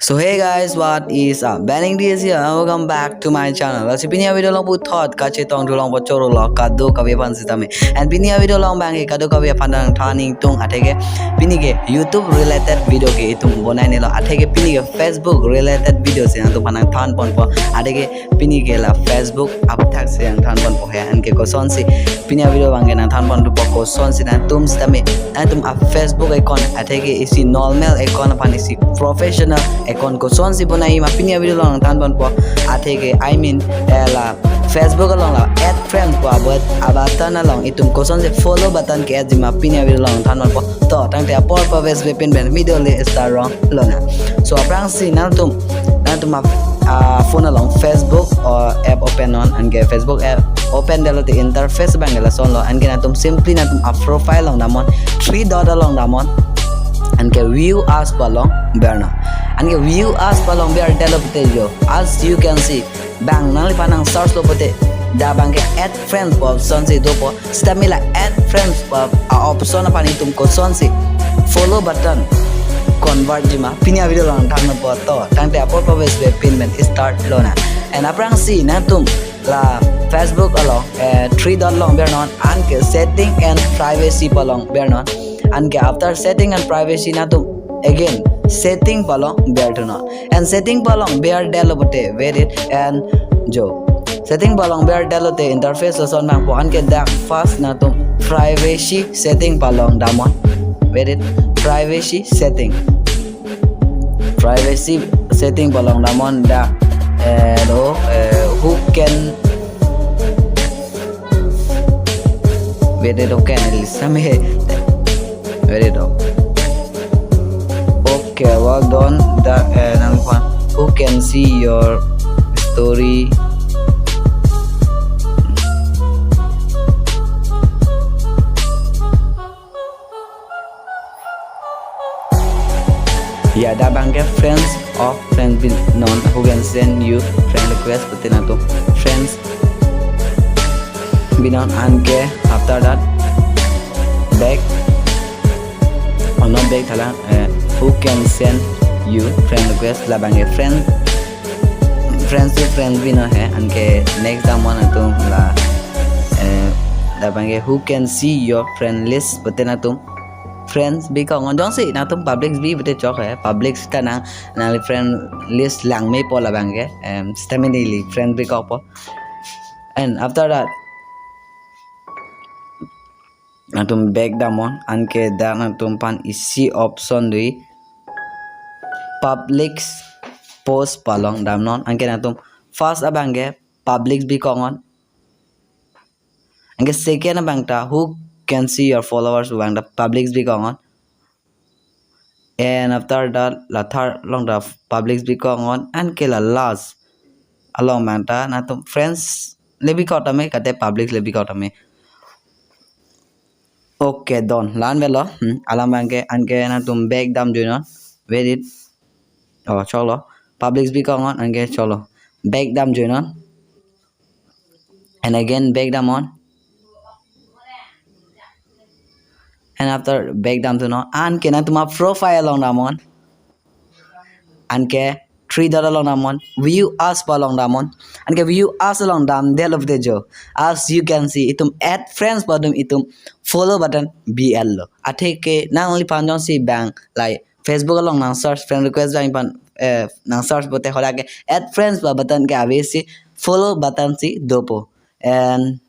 So hey guys, what is up? Banning this here. Welcome back to my channel. Kasi pinya video lang po thought kache tong dulang po choro lo kado kabe pan sitame. And pinya video lang bang kado kabe pandang turning tung atege pini ke YouTube related video ke itung bonai nilo atege pini ke Facebook related video se yang tu pandang turn pon po atege pini ke la Facebook up tak se yang turn pon po ya and ke koson si pinya video bang ke nang turn pon tu po koson si nang tum sitame and tum up Facebook account atege isi normal account pan isi professional account ko son si bonai ma pinia video long tan bon po athe I mean la Facebook long la add friend po abot abatan na long itum ko son se follow button ke add ma pinia video long tan bon po to tang te apor pa ves be pin ben video le star wrong lona so aprang si na tum ma phone along Facebook or app open on and get Facebook app open the interface bang la son lo and get tum simply na tum a profile long damon 3 dot along damon and get view as palong berna and get view as palong ber develop yo as you can see bang nang panang search lo pote da bang ke add friends po option se do po stamila add friends po option apa ni tum ko son se follow button convert jima pinya video lang thang po to tang te apor po web pin men start lo na and aprang si na tum la Facebook along 3 dot long ber non and ke setting and privacy palong ber non and after setting and privacy na tum again setting palong bear to not and setting palong bear delote wait it and jo setting palong bear delote interface so son mang po an ke da fast na tum privacy setting palong damon wait it privacy setting palong damon da who can wait it okay listen me very dope. Okay, well done. Who can see your story? Yeah, that bank friends or friends will known who can send you friend request within to friends be known and after that back or not back thalang who can send you friend request la bang friends to friends भी ना है उनके next time one तुम la bang who can see your friend list बते ना तुम friends भी का on don't say ना तुम public भी बते चौक है public का ना friend list lang में पो la bang stamina friend भी का पो and after that na tum back damon anke da na tum pan isi option dui public post palong damnon anke na tum first abange public bi kongon anke second abangta who can see your followers bang the public bi kongon and after that la third long the public bi kongon anke la last along manta na tum friends lebi kotame kate public lebi kotame okay done lan velo alam anke na tum back dam do not wait it oh cholo public speaker on anke cholo back dam do not and again back dam on and after back dam to not anke na tuma profile on damon anke 3 dot along damon view as palong damon anke view as along dam del of the jo as you can see itum add friends badum itum follow button bl lo athe ke nang only panjon si bang like Facebook along nang search friend request bang pan nang search bote hola ke add friends ba button ke ave si follow button si dopo and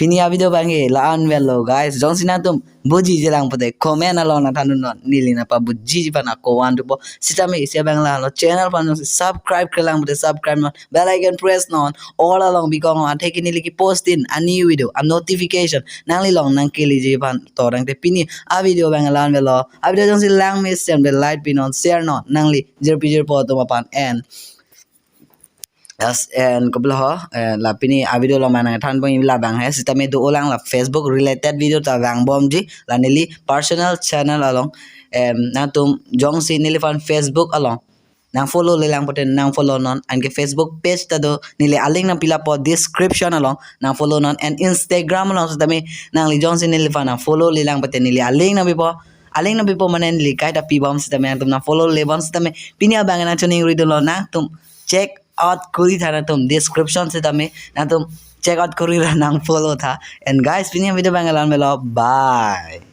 pinia video bang la an velo guys don't see na tum buji jelang pote comment along na tanu nili na pa buji pan ko wan to sita me sia bang la lo channel pan subscribe kelang pote subscribe non bell icon press non all along bi kong athe ke nili ki post in a new video a notification nang li long nang kili je pan to rang te pini a video bang la an velo a video don't see lang me send the light pin on share non nang li jer po to pan and yes and couple ho la pini a video lo mana than bang la bang hai sitame do olang la Facebook related video ta bang bom ji la nili personal channel along na tum jong si nili fan Facebook along nang follow le lang poten nang follow non and ke Facebook page ta do nili aling na pila po description along nang follow non and Instagram along sitame nang li jong si nili fan follow le lang poten nili aling na bi po aling na permanently kahit pibam sa tame tum na follow lebam sa tame pinia bang na tuning ri dolo na tum check out kuri thana tum description sa tame na tum check out kuri ra nang follow tha and guys pinia video bang alam melo bye